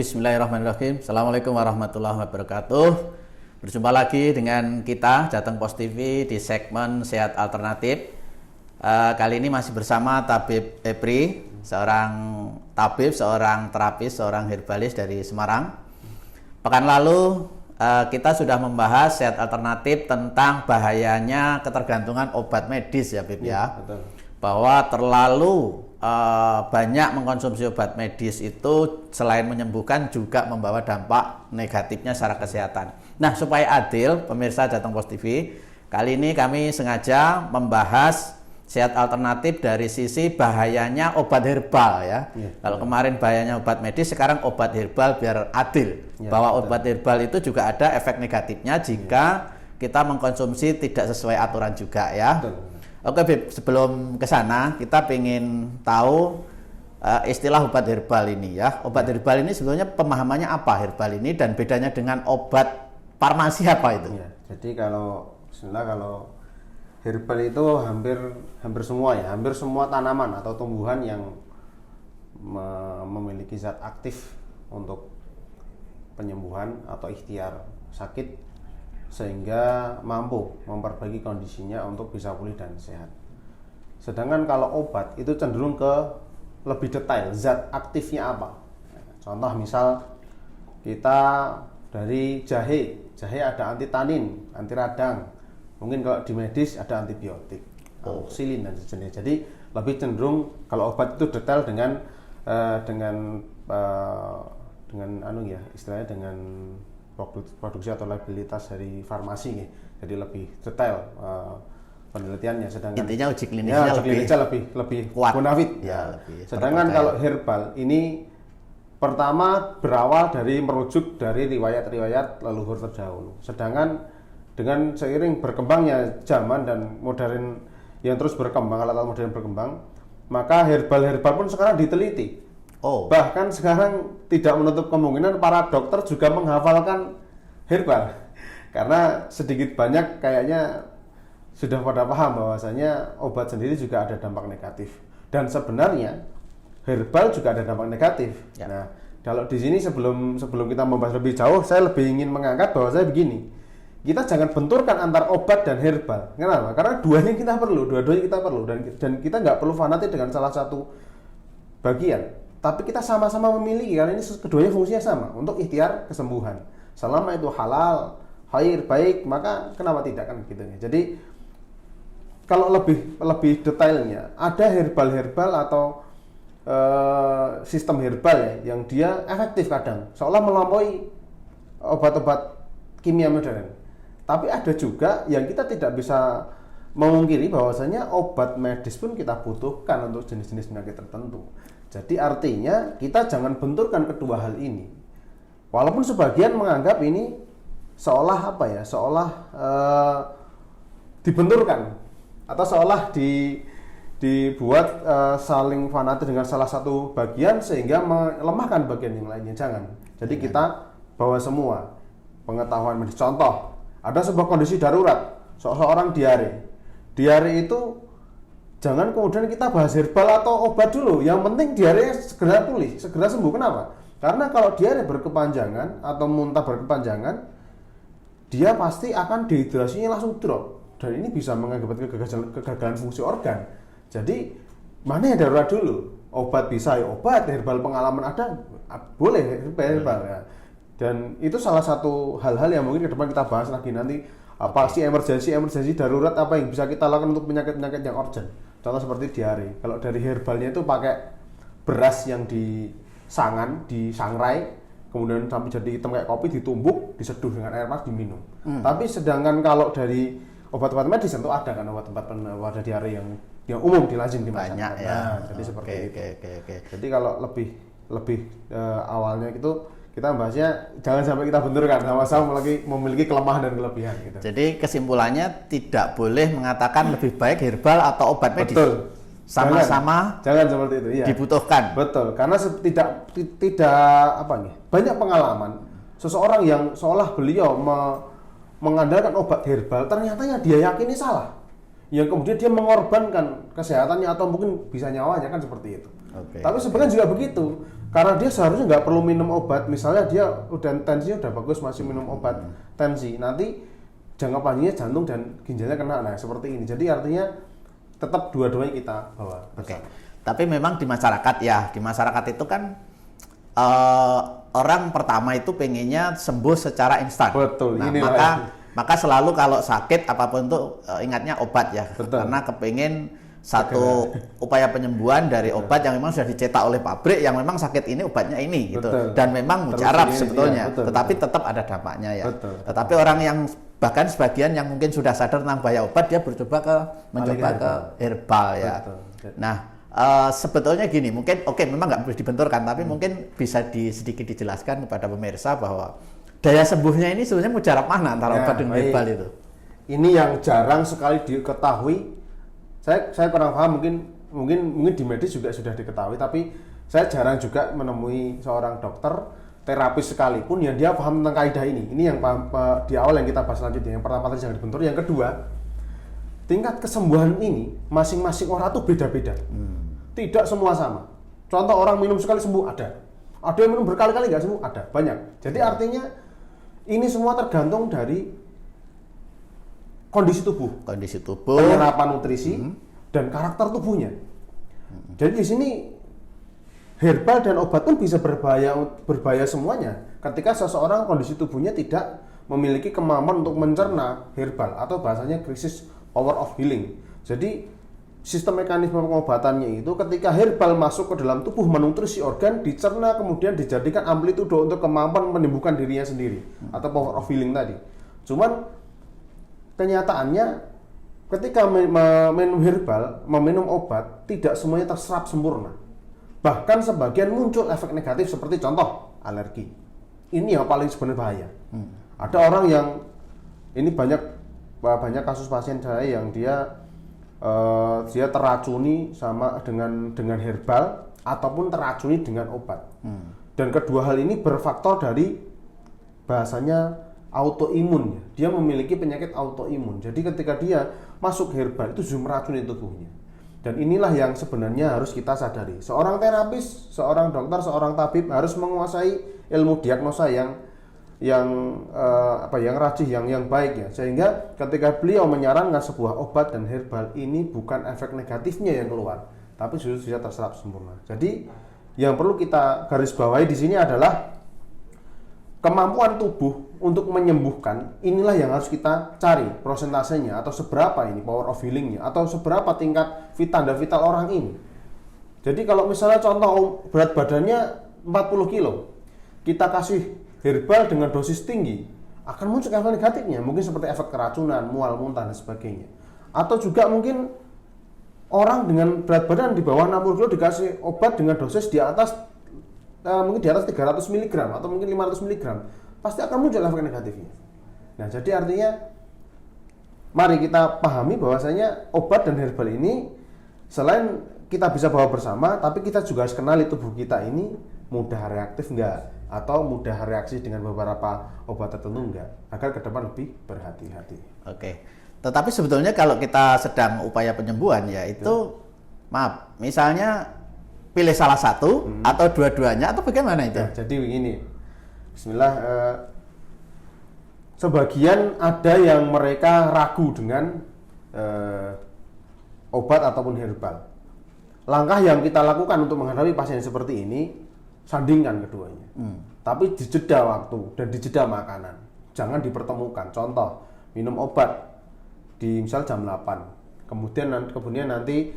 Bismillahirrahmanirrahim. Assalamualaikum warahmatullahi wabarakatuh. Berjumpa lagi dengan kita Jateng Pos TV di segmen Sehat Alternatif. Kali ini masih bersama Tabib Epri, seorang tabib, seorang terapis, seorang herbalis dari Semarang. Pekan lalu kita sudah membahas sehat alternatif tentang bahayanya ketergantungan obat medis ya Bib ya. Betul. Bahwa terlalu banyak mengkonsumsi obat medis itu selain menyembuhkan juga membawa dampak negatifnya secara kesehatan. Nah, supaya adil pemirsa Jateng Pos TV, kali ini kami sengaja membahas sehat alternatif dari sisi bahayanya obat herbal ya. Kalau kemarin bahayanya obat medis, sekarang obat herbal biar adil. Bahwa obat herbal itu juga ada efek negatifnya jika kita mengkonsumsi tidak sesuai aturan juga ya. Oke Bib, sebelum ke sana kita ingin tahu istilah obat herbal ini ya. Obat herbal ini sebenarnya pemahamannya apa herbal ini dan bedanya dengan obat farmasi apa itu? Ya, jadi kalau herbal itu hampir semua ya, hampir semua tanaman atau tumbuhan yang memiliki zat aktif untuk penyembuhan atau ikhtiar sakit sehingga mampu memperbaiki kondisinya untuk bisa pulih dan sehat. Sedangkan kalau obat itu cenderung ke lebih detail, zat aktifnya apa. Contoh misal kita dari jahe ada anti tanin, anti radang. Mungkin kalau di medis ada antibiotik, amoxicillin dan sejenis. Jadi lebih cenderung kalau obat itu detail dengan istilahnya dengan produksi atau labelitas dari farmasi nih. Jadi lebih detail penelitiannya. Sedangkan intinya uji klinisnya lebih kuat, bonafit ya. Sedangkan kalau herbal ini pertama berawal dari merujuk dari riwayat-riwayat leluhur terdahulu. Sedangkan dengan seiring berkembangnya zaman dan modern yang terus berkembang, alat-alat modern berkembang, maka herbal pun sekarang diteliti. Bahkan sekarang tidak menutup kemungkinan para dokter juga menghafalkan herbal. Karena sedikit banyak kayaknya sudah pada paham bahwasanya obat sendiri juga ada dampak negatif. Dan sebenarnya herbal juga ada dampak negatif. Ya. Nah, kalau di sini sebelum kita membahas lebih jauh, saya lebih ingin mengangkat bahwa saya begini. Kita jangan benturkan antara obat dan herbal. Kenapa? Karena dua-duanya kita perlu dan kita nggak perlu fanatik dengan salah satu bagian. Tapi kita sama-sama memiliki karena ini keduanya fungsinya sama untuk ikhtiar kesembuhan. Selama itu halal, khair, baik, maka kenapa tidak kan gitu ya. Jadi kalau lebih detailnya, ada herbal atau sistem herbal ya yang dia efektif kadang, seolah melampaui obat-obat kimia modern. Tapi ada juga yang kita tidak bisa memungkiri bahwasanya obat medis pun kita butuhkan untuk jenis-jenis penyakit tertentu. Jadi artinya kita jangan benturkan kedua hal ini. Walaupun sebagian menganggap ini seolah dibenturkan atau seolah dibuat saling fanatik dengan salah satu bagian sehingga melemahkan bagian yang lainnya. Jangan. Jadi kita bawa semua pengetahuan medis. Contoh, ada sebuah kondisi darurat, seorang diare. Diare itu jangan kemudian kita bahas herbal atau obat dulu. Yang penting diare segera pulih, segera sembuh. Kenapa? Karena kalau diare berkepanjangan atau muntah berkepanjangan, dia pasti akan dehidrasinya langsung drop. Dan ini bisa mengakibatkan kegagalan fungsi organ. Jadi, mana yang darurat dulu? Obat bisa ya obat, herbal pengalaman ada, boleh herbal ya. Dan itu salah satu hal-hal yang mungkin ke depan kita bahas lagi nanti. Apa sih emergensi darurat apa yang bisa kita lakukan untuk penyakit-penyakit yang urgent. Contoh seperti diare. Kalau dari herbalnya itu pakai beras yang disangan, disangrai, kemudian sampai jadi hitam kayak kopi, ditumbuk, diseduh dengan air panas, diminum. Tapi sedangkan kalau dari obat-obat medis tentu ada kan obat diare yang umum dilazim di masyarakat. Banyak ya. Jadi seperti itu. Oke. Jadi kalau lebih awalnya itu kita bahasnya jangan sampai kita benturkan, sama-sama memiliki kelemahan dan kelebihan gitu. Jadi kesimpulannya tidak boleh mengatakan lebih baik herbal atau obat medis. Betul. Sama-sama jangan seperti itu, iya. Dibutuhkan. Betul, karena tidak banyak pengalaman seseorang yang seolah beliau mengandalkan obat herbal, ternyata yang dia yakini salah. Yang kemudian dia mengorbankan kesehatannya atau mungkin bisa nyawanya kan seperti itu. Oke. Tapi sebenarnya juga begitu, karena dia seharusnya nggak perlu minum obat. Misalnya dia udah tensinya udah bagus masih minum obat tensi, nanti jangka panjangnya jantung dan ginjalnya kena. Nah seperti ini. Jadi artinya tetap dua-duanya kita bawa. Oke. Tapi memang di masyarakat itu kan orang pertama itu pengennya sembuh secara instan. Betul. Nah, Ini maka selalu kalau sakit apapun itu ingatnya obat ya. Betul. Karena kepengen satu upaya penyembuhan dari obat yang memang sudah dicetak oleh pabrik yang memang sakit ini obatnya ini gitu. Betul. Dan memang mujarab Terus ini, sebetulnya. iya, betul, Tetapi tetap ada dampaknya ya. Betul. Tetapi orang yang bahkan sebagian yang mungkin sudah sadar tentang bahaya obat dia mencoba ke herbal ya. Betul. Nah, sebetulnya gini, mungkin memang nggak boleh dibenturkan, tapi mungkin bisa sedikit dijelaskan kepada pemirsa bahwa daya sembuhnya ini sebenarnya mujarab mana antara obat dengan herbal itu? Ini yang jarang sekali diketahui. Saya kurang paham, mungkin di medis juga sudah diketahui, tapi saya jarang juga menemui seorang dokter terapis sekalipun yang dia paham tentang kaidah ini. Ini yang di awal yang kita bahas selanjutnya. Yang pertama tadi jangan dibentur, yang kedua tingkat kesembuhan ini masing-masing orang tuh beda-beda. Tidak semua sama. Contoh orang minum sekali sembuh ada yang minum berkali-kali nggak sembuh ada, banyak. Jadi artinya ini semua tergantung dari kondisi tubuh, penyerapan nutrisi dan karakter tubuhnya. Jadi di sini herbal dan obat pun bisa berbahaya semuanya. Ketika seseorang kondisi tubuhnya tidak memiliki kemampuan untuk mencerna herbal atau bahasanya krisis power of healing. Jadi sistem mekanisme pengobatannya itu ketika herbal masuk ke dalam tubuh menutrisi organ, dicerna kemudian dijadikan amplitudo untuk kemampuan menyembuhkan dirinya sendiri atau power of healing tadi. Cuman kenyataannya ketika meminum herbal, meminum obat tidak semuanya terserap sempurna. Bahkan sebagian muncul efek negatif seperti contoh alergi. Ini yang paling sebenarnya bahaya. Ada orang yang ini banyak kasus pasien saya yang dia teracuni sama dengan herbal ataupun teracuni dengan obat. Dan kedua hal ini berfaktor dari bahasanya autoimun. Dia memiliki penyakit autoimun. Jadi ketika dia masuk herbal itu justru meracuni tubuhnya. Dan inilah yang sebenarnya harus kita sadari. Seorang terapis, seorang dokter, seorang tabib harus menguasai ilmu diagnosa yang rajih, yang baik ya, sehingga ketika beliau menyarankan sebuah obat dan herbal ini bukan efek negatifnya yang keluar, tapi justru bisa terserap sempurna. Jadi yang perlu kita garis bawahi di sini adalah kemampuan tubuh untuk menyembuhkan. Inilah yang harus kita cari prosentasenya atau seberapa ini power of healingnya atau seberapa tingkat tanda vital orang ini. Jadi kalau misalnya contoh berat badannya 40 kilo, kita kasih herbal dengan dosis tinggi, akan muncul efek negatifnya, mungkin seperti efek keracunan, mual, muntah, dan sebagainya. Atau juga mungkin orang dengan berat badan di bawah 60 kilo dikasih obat dengan dosis di atas mungkin di atas 300 mg atau mungkin 500 mg, pasti akan muncul efek negatifnya. Nah, jadi artinya mari kita pahami bahwasanya obat dan herbal ini selain kita bisa bawa bersama, tapi kita juga harus kenali tubuh kita ini mudah reaktif enggak atau mudah reaksi dengan beberapa obat tertentu enggak, agar ke depan lebih berhati-hati. Oke. Tetapi sebetulnya kalau kita sedang upaya penyembuhan ya itu maaf, misalnya pilih salah satu atau dua-duanya atau bagaimana itu? Ya, jadi begini. Bismillah, sebagian ada yang mereka ragu dengan obat ataupun herbal. Langkah yang kita lakukan untuk menghadapi pasien seperti ini, sandingkan keduanya. Tapi di jeda waktu dan di jeda makanan. Jangan dipertemukan. Contoh, minum obat di misal jam 8. Kemudian nanti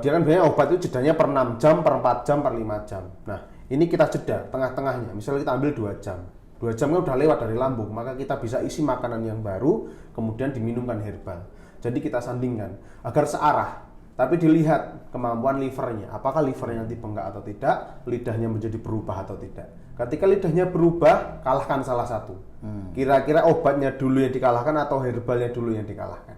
dia kan biasanya obat itu jedanya per 6 jam, per 4 jam, per 5 jam. Nah, ini kita jeda tengah-tengahnya. Misalnya kita ambil 2 jam. 2 jam kan udah lewat dari lambung, maka kita bisa isi makanan yang baru, kemudian diminumkan herbal. Jadi kita sandingkan agar searah. Tapi dilihat kemampuan livernya, apakah livernya nanti bengkak atau tidak, lidahnya menjadi berubah atau tidak. Ketika lidahnya berubah, kalahkan salah satu. Kira-kira obatnya dulu yang dikalahkan atau herbalnya dulu yang dikalahkan.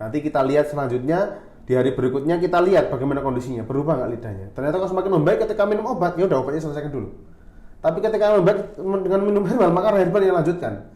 Nanti kita lihat selanjutnya, di hari berikutnya kita lihat bagaimana kondisinya, berubah nggak lidahnya. Ternyata kalau semakin membaik ketika minum obat, ya udah obatnya selesaikan dulu. Tapi ketika membaik dengan minum herbal, maka herbal yang lanjutkan.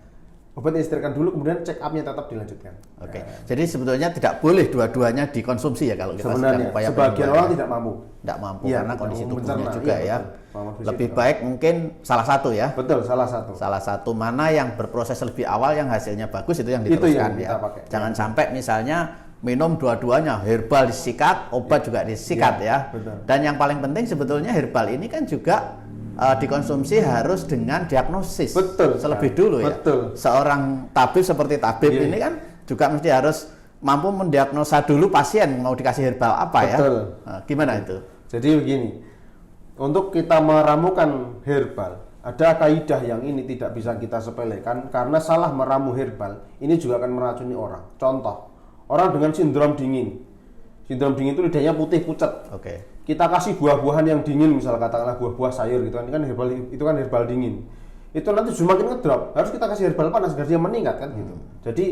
obat diistirahatkan dulu, kemudian check up-nya tetap dilanjutkan. Oke. Jadi sebetulnya tidak boleh dua-duanya dikonsumsi ya kalau kita Sebenarnya sedang upaya sebagian penyembuhan. orang tidak mampu. Tidak mampu Iya, karena tidak kondisi mampu tubuhnya mencerna. juga Iya, ya. betul. Kemampuan fisik Lebih juga. baik mungkin salah satu ya. Betul, salah satu. Salah satu mana yang berproses lebih awal yang hasilnya bagus itu yang Itu diteruskan yang ya. kita pakai. Jangan sampai misalnya minum dua-duanya, herbal disikat, obat juga disikat ya. betul. Dan yang paling penting sebetulnya herbal ini kan juga dikonsumsi harus dengan diagnosis. Betul Terlebih sekali. dulu ya. Betul. Seorang tabib seperti tabib Iya, ini kan juga mesti harus mampu mendiagnosa dulu pasien mau dikasih herbal apa ya. Betul. Nah, gimana itu? Jadi begini, untuk kita meramukan herbal, ada kaidah yang ini tidak bisa kita sepelekan karena salah meramu herbal ini juga akan meracuni orang. Contoh, orang dengan sindrom dingin. Sindrom dingin itu lidahnya putih pucat. Oke. Kita kasih buah-buahan yang dingin, misal katakanlah buah-buah sayur gitu kan herbal, itu kan herbal dingin. Itu nanti semakin ngedrop, harus kita kasih herbal panas agar dia meningkat kan gitu. Jadi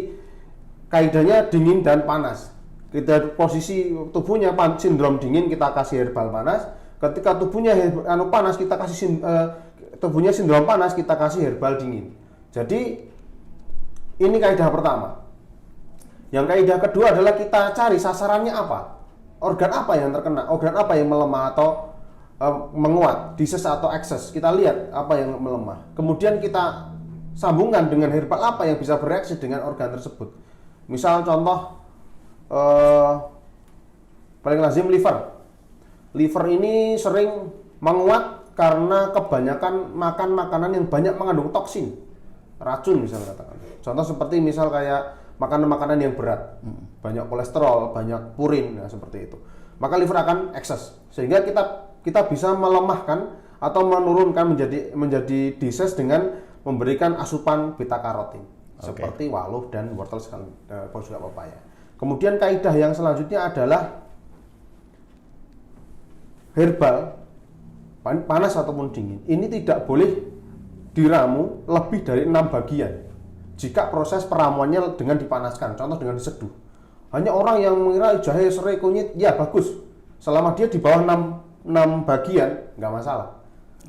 kaidahnya dingin dan panas. Kita posisi tubuhnya sindrom dingin kita kasih herbal panas, ketika tubuhnya panas kita kasih tubuhnya sindrom panas kita kasih herbal dingin. Jadi ini kaidah pertama. Yang kaidah kedua adalah kita cari sasarannya apa. Organ apa yang terkena, organ apa yang melemah atau menguat, disease atau excess. Kita lihat apa yang melemah. Kemudian kita sambungkan dengan herbal apa yang bisa bereaksi dengan organ tersebut. Misal contoh paling lazim liver. Liver ini sering menguat karena kebanyakan makan makanan yang banyak mengandung toksin, racun misalnya katakan. Contoh seperti misal kayak makanan-makanan yang berat, banyak kolesterol, banyak purin, nah seperti itu. Maka liver akan excess, sehingga kita bisa melemahkan atau menurunkan menjadi disease dengan memberikan asupan beta karotin, seperti waluh dan wortel juga pepaya. Kemudian kaidah yang selanjutnya adalah herbal panas ataupun dingin ini tidak boleh diramu lebih dari 6 bagian. Jika proses peramuannya dengan dipanaskan, contoh dengan diseduh. Hanya orang yang mengira jahe, serai, kunyit, ya bagus. Selama dia di bawah 6 bagian, nggak masalah.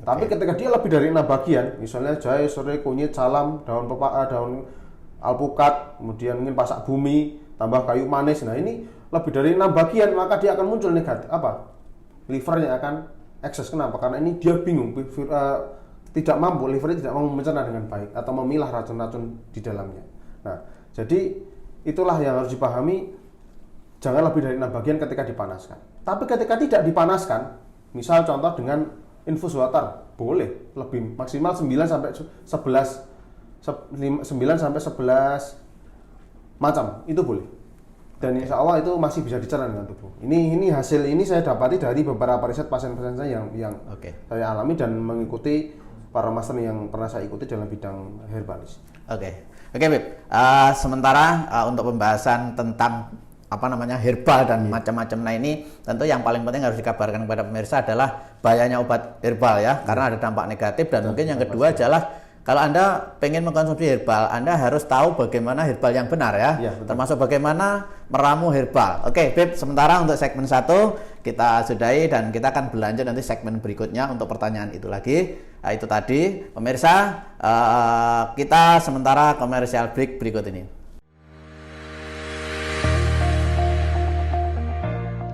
Tapi ketika dia lebih dari 6 bagian, misalnya jahe, serai, kunyit, salam, daun daun alpukat, kemudian mungkin pasak bumi, tambah kayu manis. Nah ini lebih dari 6 bagian, maka dia akan muncul negatif. Livernya akan excess. Kenapa? Karena ini dia bingung. Tidak mampu, livernya tidak mampu mencerna dengan baik atau memilah racun-racun di dalamnya. Nah, jadi itulah yang harus dipahami, jangan lebih dari 6 bagian ketika dipanaskan. Tapi ketika tidak dipanaskan, misal contoh dengan infus water, boleh lebih maksimal 9 sampai 11 macam, itu boleh. Dan insya Allah itu masih bisa dicerna dengan tubuh. Ini hasil ini saya dapati dari beberapa riset pasien-pasien saya yang saya alami dan mengikuti para master yang pernah saya ikuti dalam bidang herbalis. Oke, Beb. Sementara untuk pembahasan tentang herbal dan macam-macam. Nah ini tentu yang paling penting harus dikabarkan kepada pemirsa adalah bahayanya obat herbal ya, karena ada dampak negatif dan mungkin yang kedua adalah kalau Anda pengen mengkonsumsi herbal, Anda harus tahu bagaimana herbal yang benar ya, termasuk bagaimana meramu herbal. Oke, Beb, sementara untuk segmen 1 kita sudahi dan kita akan berlanjut nanti segmen berikutnya untuk pertanyaan itu lagi. Itu tadi, pemirsa, kita sementara komersial break berikut ini.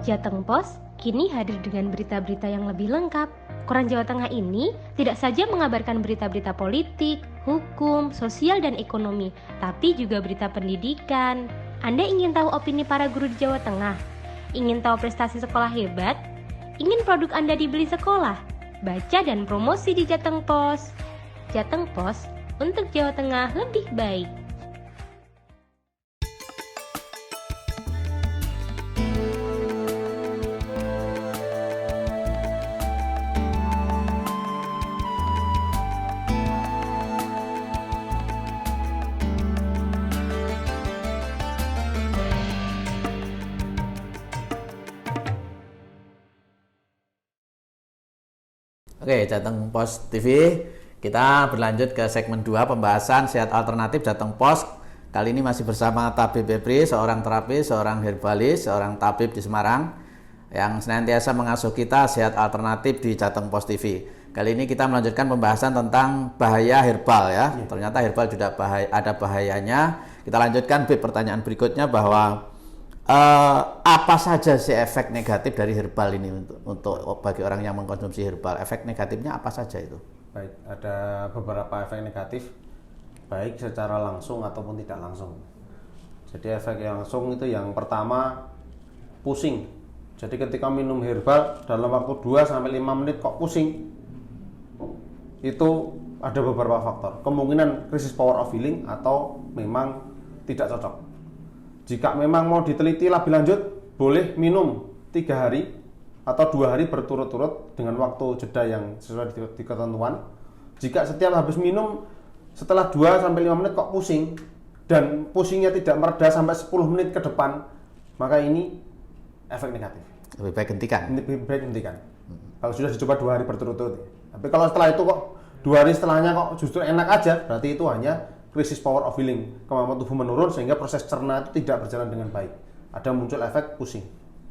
Jateng Pos kini hadir dengan berita-berita yang lebih lengkap. Koran Jawa Tengah ini tidak saja mengabarkan berita-berita politik, hukum, sosial, dan ekonomi, tapi juga berita pendidikan. Anda ingin tahu opini para guru di Jawa Tengah? Ingin tahu prestasi sekolah hebat? Ingin produk Anda dibeli sekolah? Baca dan promosi di Jateng Pos. Jateng Pos, untuk Jawa Tengah lebih baik. Oke, Jateng Pos TV, kita berlanjut ke segmen 2 pembahasan sehat alternatif Jateng Pos. Kali ini masih bersama Tabib Febri, seorang terapis, seorang herbalis, seorang tabib di Semarang yang senantiasa mengasuh kita sehat alternatif di Jateng Pos TV. Kali ini kita melanjutkan pembahasan tentang bahaya herbal ya. Ternyata herbal juga ada bahayanya. Kita lanjutkan pertanyaan berikutnya bahwa apa saja sih efek negatif dari herbal ini untuk bagi orang yang mengkonsumsi herbal? Efek negatifnya apa saja itu? Baik, ada beberapa efek negatif, baik secara langsung ataupun tidak langsung. Jadi efek yang langsung itu yang pertama, pusing. Jadi ketika minum herbal dalam waktu 2-5 menit kok pusing, itu ada beberapa faktor. Kemungkinan krisis power of healing atau memang tidak cocok. Jika memang mau diteliti lebih lanjut, boleh minum 3 hari atau 2 hari berturut-turut dengan waktu jeda yang sesuai di ketentuan. Jika setiap habis minum setelah 2-5 menit kok pusing dan pusingnya tidak mereda sampai 10 menit ke depan, maka ini efek negatif. Lebih baik hentikan. Lebih baik hentikan. Kalau sudah dicoba 2 hari berturut-turut. Tapi kalau setelah itu kok 2 hari setelahnya kok justru enak aja, berarti itu hanya krisis power of healing, kemampuan tubuh menurun sehingga proses cerna itu tidak berjalan dengan baik. Ada muncul efek pusing.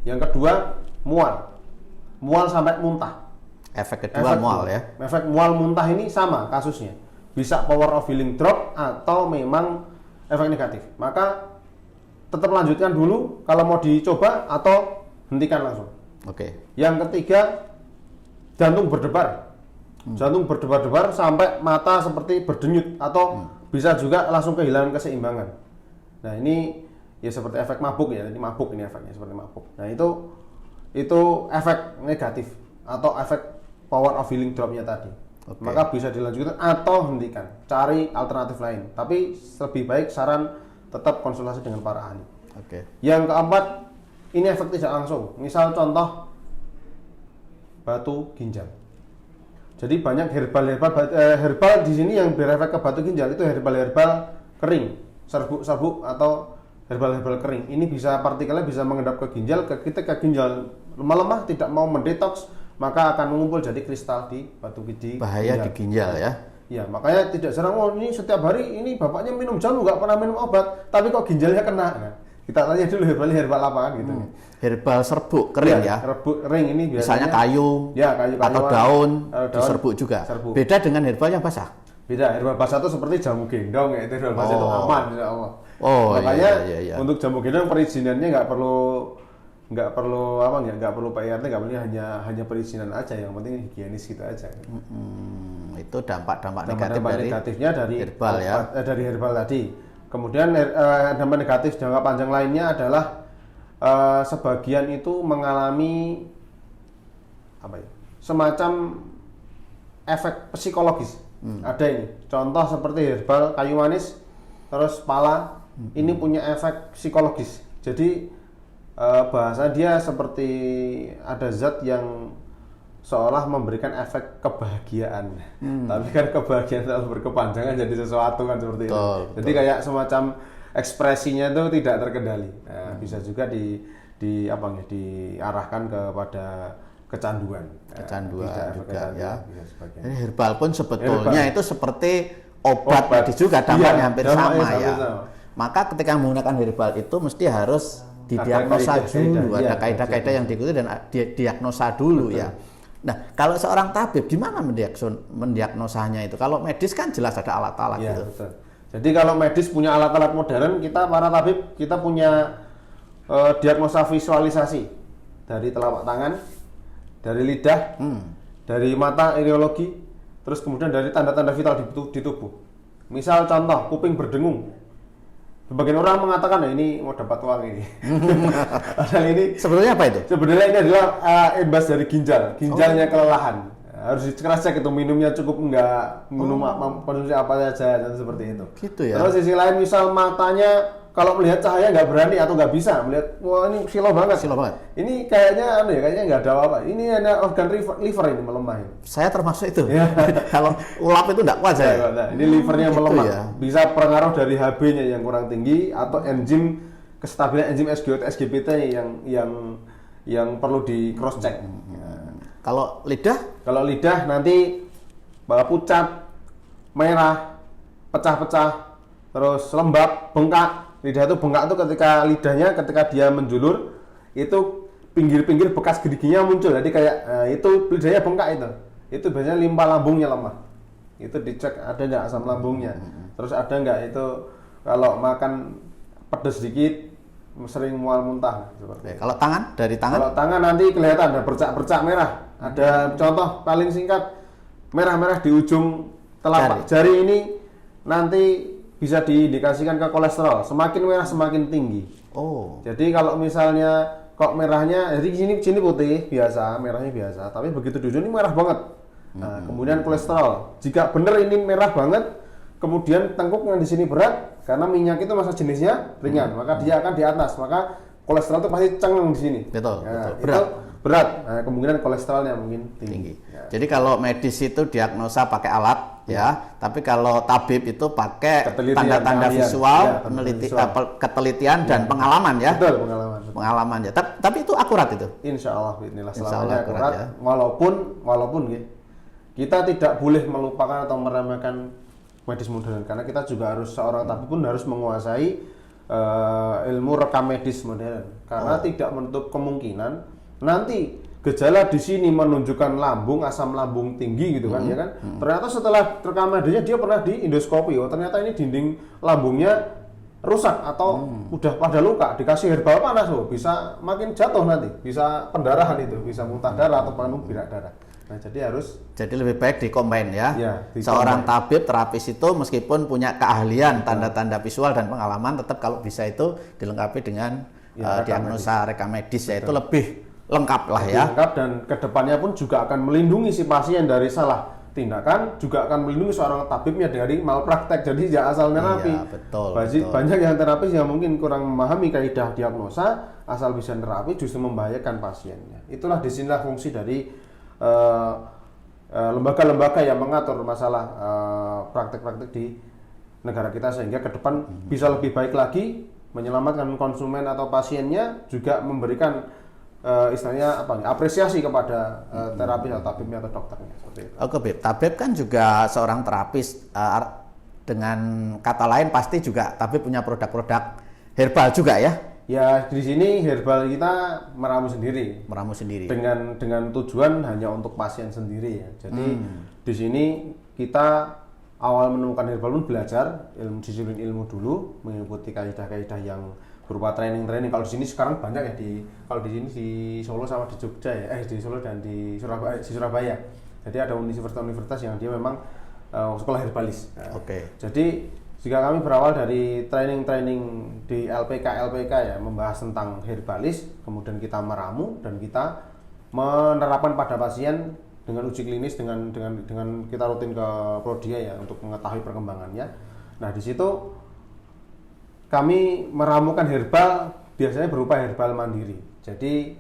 Yang kedua, mual sampai muntah. Efek kedua mual ya. Efek mual muntah ini sama kasusnya. Bisa power of healing drop atau memang efek negatif. Maka tetap lanjutkan dulu kalau mau dicoba atau hentikan langsung. Oke. Yang ketiga, jantung berdebar. Jantung berdebar-debar sampai mata seperti berdenyut atau bisa juga langsung kehilangan keseimbangan. Nah, ini ya seperti efek mabuk ya. Ini mabuk, ini efeknya seperti mabuk. Nah, itu efek negatif atau efek power of healing dropnya tadi. Oke. Maka bisa dilanjutkan atau hentikan. Cari alternatif lain. Tapi lebih baik saran tetap konsultasi dengan para ahli. Oke. Yang keempat, ini efek tidak langsung. Misal contoh batu ginjal. Jadi banyak herbal di sini yang berefek ke batu ginjal itu herbal kering, serbuk atau herbal kering. Ini bisa partikelnya bisa mengendap ke ginjal. Ketika ginjal melemah tidak mau mendetoks, maka akan mengumpul jadi kristal di batu ginjal. Bahaya di ginjal ya. Ya, makanya tidak jarang ini setiap hari ini bapaknya minum jamu nggak pernah minum obat, tapi kok ginjalnya kena. Nah, kita tanya dulu herbal apa kan gitu. Herbal serbuk kering ya. Serbuk kering ini biasanya Misalnya kayu, atau daun diserbuk juga. Serbuk. Beda dengan herbal yang basah. Beda, herbal basah itu seperti jamu gendong ya, itu herbal basah itu aman insya Allah. Makanya untuk jamu gendong perizinannya nggak perlu PRT, nggak perlu hanya perizinan aja, yang penting higienis gitu aja. Itu dampak negatifnya dari herbal ya. Dari herbal tadi. Kemudian dampak negatif jangka panjang lainnya adalah sebagian itu mengalami semacam efek psikologis. Ada ini contoh seperti herbal kayu manis terus pala ini punya efek psikologis. Jadi bahasa dia seperti ada zat yang seolah memberikan efek kebahagiaan. Tapi kan kebahagiaan terlalu berkepanjangan jadi sesuatu kan seperti itu. Jadi kayak semacam ekspresinya itu tidak terkendali. Nah, bisa juga diarahkan kepada kecanduan. Juga ya. Jadi herbal pun sebetulnya itu seperti obat medis juga, dampaknya hampir sama ya. Maka ketika menggunakan herbal itu mesti harus didiagnosa dulu, ada kaidah-kaidah yang diikuti dan diagnosa dulu. Betul. Ya. Nah, kalau seorang tabib gimana mendiagnosanya itu? Kalau medis kan jelas ada alat-alat gitu. Betul. Jadi kalau medis punya alat-alat modern, kita para tabib kita punya diagnosa visualisasi dari telapak tangan, dari lidah, dari mata iriologi, terus kemudian dari tanda-tanda vital di tubuh. Misal contoh kuping berdengung. Sebagian orang mengatakan ini mau dapat uang ini. Padahal ini sebenarnya apa itu? Sebenarnya ini adalah imbas dari ginjalnya kelelahan. Harus dikeras cek itu minumnya cukup enggak, minum konsumsi apa saja dan seperti itu. Gitu ya. Terus sisi lain misal matanya kalau melihat cahaya nggak berani atau nggak bisa melihat, wah ini silau banget. Ini kayaknya kayaknya nggak ada apa. Ini ada organ liver ini melemah. Saya termasuk itu. Kalau ulap itu nggak kuat saya. Nah, ini livernya gitu melemah. Ya. Bisa pengaruh dari HB-nya yang kurang tinggi atau enzim kestabilan enzim SGOT SGPT yang perlu di cross check. Kalau lidah? Kalau lidah nanti pucat, merah, pecah-pecah, terus lembab, bengkak. Lidah itu bengkak itu ketika dia menjulur itu pinggir-pinggir bekas giginya muncul. Jadi kayak itu lidahnya bengkak itu. itu biasanya limpa lambungnya lemah. Itu dicek ada nggak asam lambungnya. Terus ada nggak itu kalau makan pedas sedikit sering mual muntah seperti itu. Kalau tangan, dari tangan? Kalau tangan nanti kelihatan ada bercak-bercak merah. Ada contoh paling singkat, merah-merah di ujung telapak jari ini nanti bisa diindikasikan ke kolesterol. Semakin merah semakin tinggi. Oh. Jadi kalau misalnya kok merahnya, jadi sini putih biasa, merahnya biasa, tapi begitu di ujung ini merah banget. Nah, kemudian kolesterol. Jika benar ini merah banget, kemudian tengkuknya di sini berat, karena minyak itu masa jenisnya ringan, maka dia akan di atas, maka kolesterol itu pasti cengeng di sini. Betul, Nah, betul. Berat. Itu berat. Nah, kemungkinan kolesterolnya mungkin tinggi. Ya. Jadi kalau medis itu diagnosa pakai alat ya, tapi kalau tabib itu pakai tanda-tanda visual, ketelitian dan pengalaman ya. Betul, pengalaman. Pengalaman ya. Tapi itu akurat itu. Insya Allah, inilah Insya selamanya Allah akurat. ya. Walaupun ya, kita tidak boleh melupakan atau meremehkan medis modern, karena kita juga harus, seorang tabib pun harus menguasai ilmu rekam medis modern, karena tidak menutup kemungkinan nanti gejala di sini menunjukkan lambung, asam lambung tinggi gitu kan, ya kan. Ternyata setelah rekam medisnya dia pernah di endoskopi, oh ternyata ini dinding lambungnya rusak atau udah pada luka, dikasih herbal panas, oh bisa makin jatuh nanti, bisa pendarahan itu, bisa muntah darah atau birak darah. Nah, jadi lebih baik dikombin ya. Seorang tabib terapis itu meskipun punya keahlian, tanda-tanda visual dan pengalaman, tetap kalau bisa itu dilengkapi dengan diagnosa rekam medis, yaitu lebih lengkap lah ya. Lengkap, dan kedepannya pun juga akan melindungi si pasien dari salah tindakan, juga akan melindungi seorang tabibnya dari malpraktek. Jadi jangan asal terapi. Iya, betul. Banyak yang terapis yang mungkin kurang memahami kaidah diagnosa, asal bisa terapi justru membahayakan pasiennya. Itulah disinilah fungsi dari lembaga-lembaga yang mengatur masalah praktek-praktek di negara kita, sehingga ke depan bisa lebih baik lagi, menyelamatkan konsumen atau pasiennya, juga memberikan istilahnya apresiasi kepada terapis atau tabibnya atau dokternya, seperti itu. Oke, Bib. Tabib kan juga seorang terapis, dengan kata lain pasti juga tabib punya produk-produk herbal juga ya. Ya, di sini herbal kita meramu sendiri. Meramu sendiri. Dengan tujuan hanya untuk pasien sendiri ya. Jadi di sini kita awal menemukan herbal pun belajar disiplin ilmu dulu, mengikuti kaidah-kaidah yang berupa training. Kalau di sini sekarang banyak ya, kalau di sini di Solo sama di Jogja ya, di Solo dan di Surabaya. Jadi ada universitas-universitas yang dia memang sekolah herbalis. Nah, Oke. Jadi jika kami berawal dari training di LPK ya, membahas tentang herbalis, kemudian kita meramu dan kita menerapkan pada pasien dengan uji klinis, dengan kita rutin ke Prodia ya untuk mengetahui perkembangannya. Nah, di situ kami meramukan herbal biasanya berupa herbal mandiri. Jadi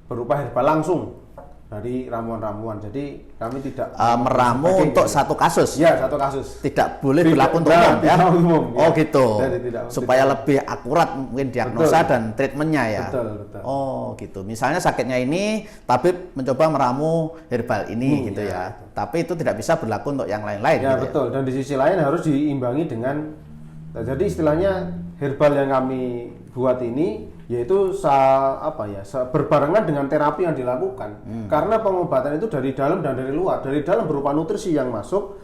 berupa herbal langsung dari ramuan-ramuan. Jadi kami tidak meramu untuk satu kasus. Ya, satu kasus. Tidak boleh berlaku untuk umum ya. Umum, oh ya. Gitu. Supaya tidak. Lebih akurat mungkin diagnosa dan treatmentnya ya. Betul. Oh gitu. Misalnya sakitnya ini, tabib mencoba meramu herbal ini gitu ya. Tapi itu tidak bisa berlaku untuk yang lain-lain. Ya gitu betul. Dan di sisi lain harus diimbangi dengan, jadi istilahnya herbal yang kami buat ini yaitu berbarengan dengan terapi yang dilakukan. Karena pengobatan itu dari dalam dan dari luar. Dari dalam berupa nutrisi yang masuk,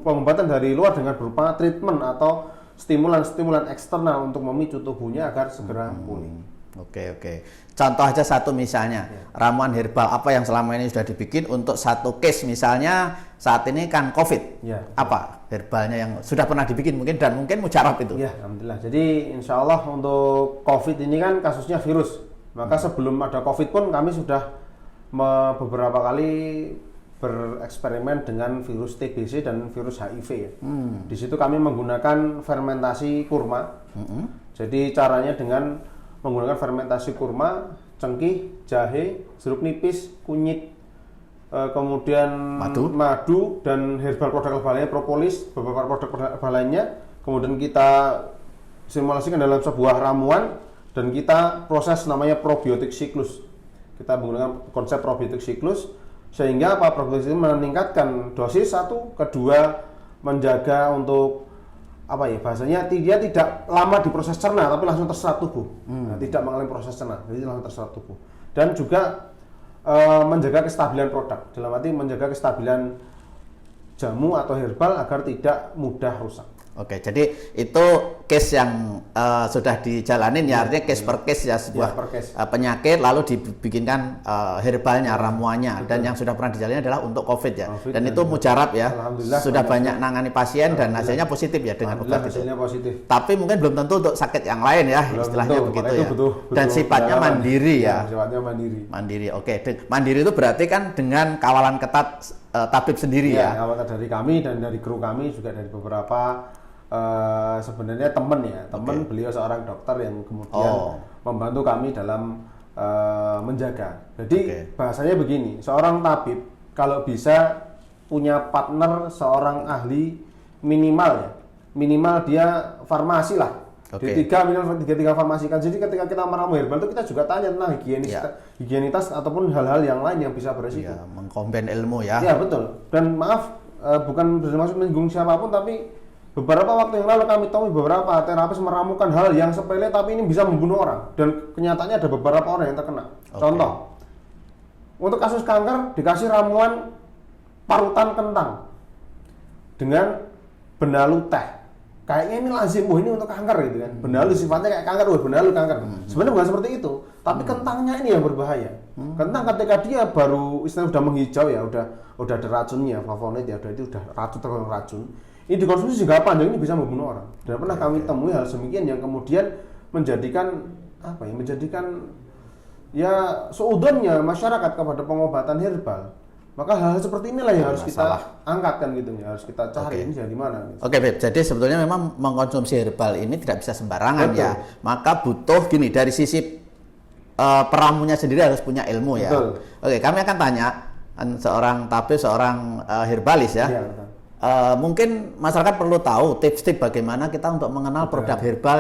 pengobatan dari luar dengan berupa treatment atau stimulan eksternal untuk memicu tubuhnya agar segera pulih. Oke. Contoh aja satu misalnya, ramuan herbal apa yang selama ini sudah dibikin untuk satu case, misalnya saat ini kan COVID. Ya. Apa herbalnya yang sudah pernah dibikin mungkin dan mungkin mujarab itu? Ya, alhamdulillah. Jadi insya Allah untuk COVID ini kan kasusnya virus. Maka sebelum ada COVID pun kami sudah beberapa kali bereksperimen dengan virus TBC dan virus HIV ya. Di situ kami menggunakan fermentasi kurma. Jadi caranya dengan menggunakan fermentasi kurma, cengkih, jahe, jeruk nipis, kunyit, kemudian madu dan herbal produk herbal lainnya, propolis, beberapa produk herbal lainnya. Kemudian kita simulasikan dalam sebuah ramuan dan kita proses namanya probiotik siklus. Kita menggunakan konsep probiotik siklus sehingga probiotik itu meningkatkan dosis satu, kedua menjaga untuk bahasanya dia tidak lama diproses cerna tapi langsung terserap tubuh. Tidak mengalami proses cerna, jadi langsung terserap tubuh. Dan juga menjaga kestabilan produk, dalam arti menjaga kestabilan jamu atau herbal agar tidak mudah rusak. Oke, jadi itu case yang sudah dijalanin ya, artinya case per case ya, sebuah per case. Penyakit lalu dibikinkan herbalnya, ramuannya. Dan yang sudah pernah dijalani adalah untuk COVID ya. COVID, dan itu mujarab ya, Alhamdulillah sudah banyak nangani pasien dan hasilnya positif ya dengan obat itu. Hasilnya positif. Tapi mungkin belum tentu untuk sakit yang lain ya, istilahnya begitu ya. Dan sifatnya mandiri ya. Sifatnya mandiri. Mandiri, oke. Mandiri itu berarti kan dengan kawalan ketat tabib sendiri ya. Kawalan dari kami dan dari kru kami juga dari beberapa sebenarnya teman beliau seorang dokter yang kemudian membantu kami dalam menjaga. Jadi bahasanya begini, seorang tabib kalau bisa punya partner seorang ahli minimal dia farmasi lah. Di tiga farmasi kan. Jadi ketika kita meramu herbal itu kita juga tanya tentang higienitas ataupun hal-hal yang lain yang bisa beresiko. Mengkombin ilmu ya. Ya betul. Dan maaf bukan bermaksud menyinggung siapapun, tapi beberapa waktu yang lalu kami temui beberapa terapis meramukan hal yang sepele tapi ini bisa membunuh orang, dan kenyataannya ada beberapa orang yang terkena. Contoh, untuk kasus kanker dikasih ramuan parutan kentang dengan benalu teh. Kayaknya ini lazim, ini untuk kanker gitu kan. Benalu sifatnya kayak kanker, benalu kanker. Sebenarnya bukan seperti itu, tapi kentangnya ini yang berbahaya. Kentang ketika dia baru istilahnya udah menghijau ya, udah ada racunnya, flavonoid ya, itu udah tergolong racun. Ini dikonsumsi jangka panjang ini bisa membunuh orang. Dan pernah kami temui hal semikian yang kemudian menjadikan seudonnya masyarakat kepada pengobatan herbal. Maka hal-hal seperti inilah yang harus kita angkatkan gitu ya, harus kita cari ini dari mana. Gitu. Oke, Beb. Jadi sebetulnya memang mengkonsumsi herbal ini tidak bisa sembarangan ya. Maka butuh dari sisi peramunya sendiri harus punya ilmu ya. Betul. Oke, kami akan tanya seorang tabib, seorang herbalis ya. Mungkin masyarakat perlu tahu tips-tips bagaimana kita untuk mengenal produk herbal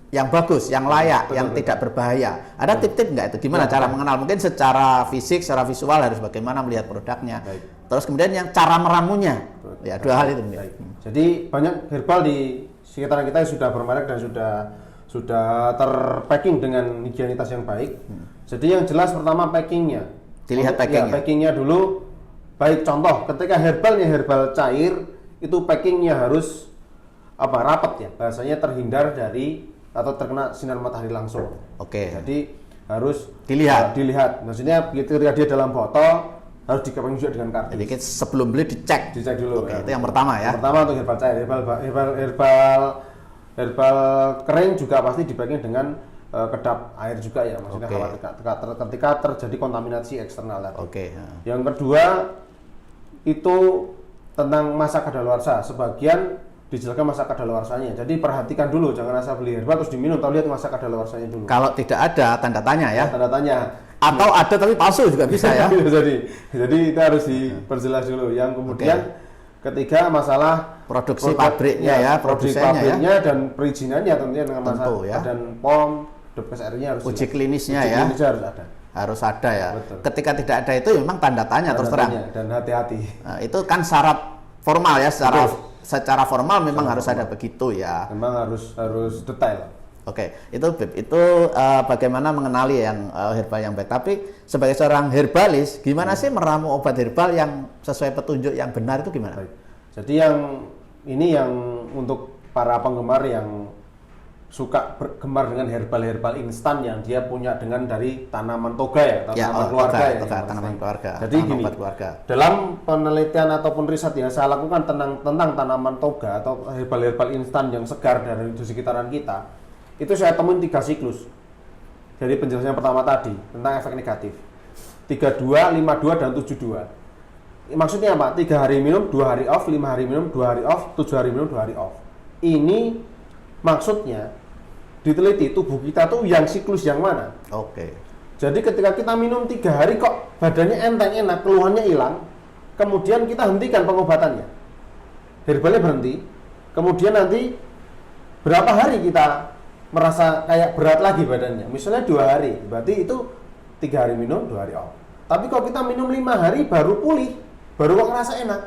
yang bagus, yang layak, yang tidak berbahaya. Ada tips-tips nggak itu? Gimana cara mengenal? Mungkin secara fisik, secara visual harus bagaimana melihat produknya. Terus kemudian yang cara meramunya. Ya, dua hal itu. Jadi banyak herbal di sekitaran kita yang sudah bermerek dan sudah terpacking dengan higienitas yang baik. Jadi yang jelas pertama packingnya. Dilihat packingnya. Packingnya dulu. Baik, contoh ketika herbal cair itu packingnya harus rapat ya, bahasanya terhindar dari atau terkena sinar matahari langsung. Jadi harus dilihat. Maksudnya ketika dia dalam botol harus dikeping juga dengan kardus. Jadi sebelum beli dicek dulu. Itu yang pertama ya. Pertama untuk herbal cair, herbal kering juga pasti dipacking dengan kedap air juga ya, maksudnya ketika terjadi kontaminasi eksternal tadi. Yang kedua itu tentang masa kadaluarsa. Sebagian dijelaskan masa kadaluarsanya. Jadi perhatikan dulu, jangan asal beli herbal terus diminum, tahu lihat masa kadaluarsanya dulu. Kalau tidak ada tanda tanya ya. Tanda tanya. Atau ada tapi palsu juga bisa ya. jadi itu harus diperjelas dulu. Yang kemudian ketiga masalah produksi pabriknya ya, produsennya dan perizinannya tentunya dengan masalah dan POM, DPSR-nya harus uji klinisnya uji ya. Klinisnya harus ada ya. Betul. Ketika tidak ada itu memang tanda tanya terus terang. Dan hati-hati. Nah, itu kan syarat formal ya, secara formal memang harus ada begitu ya. Memang harus detail. Itu bagaimana mengenali yang herbal yang baik. Tapi sebagai seorang herbalis, gimana sih meramu obat herbal yang sesuai petunjuk yang benar itu gimana? Baik. Jadi yang untuk para penggemar yang suka bergemar dengan herbal instan yang dia punya dari tanaman toga ya, tanaman keluarga. Jadi gini, dalam penelitian ataupun riset yang saya lakukan tentang tanaman toga atau herbal instan yang segar dari di sekitaran kita, itu saya temuin 3 siklus. Dari penjelasan yang pertama tadi tentang efek negatif. 32, 52 dan 72. Maksudnya apa? 3 hari minum, 2 hari off, 5 hari minum, 2 hari off, 7 hari minum, 2 hari off. Ini maksudnya diteliti tubuh kita tuh yang siklus yang mana. Jadi ketika kita minum 3 hari kok badannya enteng enak, keluhannya hilang, kemudian kita hentikan pengobatannya, herbalnya berhenti, kemudian nanti berapa hari kita merasa kayak berat lagi badannya, misalnya 2 hari, berarti itu 3 hari minum, 2 hari off. Tapi kalau kita minum 5 hari baru pulih, baru kok ngerasa enak,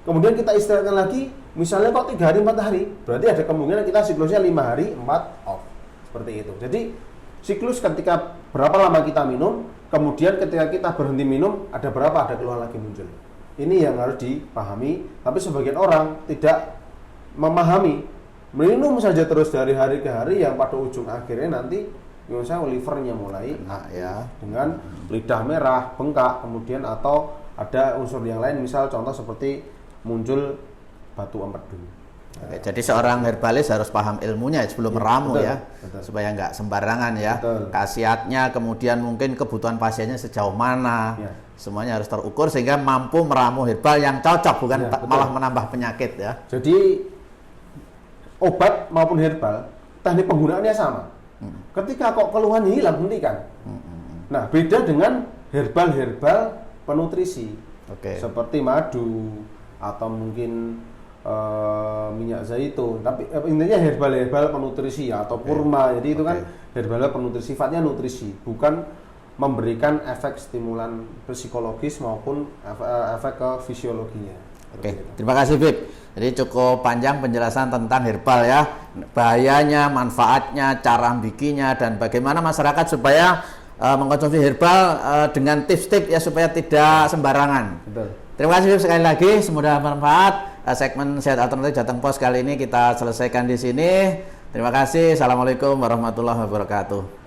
kemudian kita istirahatkan lagi, misalnya kok 3 hari 4 hari, berarti ada kemungkinan kita siklusnya 5 hari 4 off, seperti itu. Jadi siklus ketika berapa lama kita minum, kemudian ketika kita berhenti minum, ada berapa? Ada keluhan lagi muncul. Ini yang harus dipahami, tapi sebagian orang tidak memahami. Minum saja terus dari hari ke hari, yang pada ujung akhirnya nanti misalnya livernya mulai ya dengan lidah merah, bengkak, kemudian atau ada unsur yang lain, misal contoh seperti muncul batu empedu. Oke, jadi seorang herbalis harus paham ilmunya sebelum meramu betul, ya, betul. supaya nggak sembarangan ya. Betul. Khasiatnya, kemudian mungkin kebutuhan pasiennya sejauh mana, Ya. semuanya harus terukur sehingga mampu meramu herbal yang cocok, bukan Ya, betul. malah menambah penyakit ya. Jadi obat maupun herbal, teknik penggunaannya sama. Ketika kok keluhan hilang, hentikan. Nah, beda dengan herbal-herbal penutrisi, seperti madu atau mungkin minyak zaitun, tapi intinya herbal penutrisi ya, atau kurma. Jadi itu kan herbal penutrisi, sifatnya nutrisi, bukan memberikan efek stimulan psikologis maupun efek ke fisiologinya. Terima kasih Bib. Jadi cukup panjang penjelasan tentang herbal ya, bahayanya, manfaatnya, cara bikinnya, dan bagaimana masyarakat supaya mengkonsumsi herbal dengan tips-tips ya supaya tidak sembarangan. Betul. Terima kasih Bib sekali lagi, semoga bermanfaat. Segmen Sehat Alternatif Jateng Pos kali ini kita selesaikan di sini. Terima kasih. Assalamualaikum warahmatullahi wabarakatuh.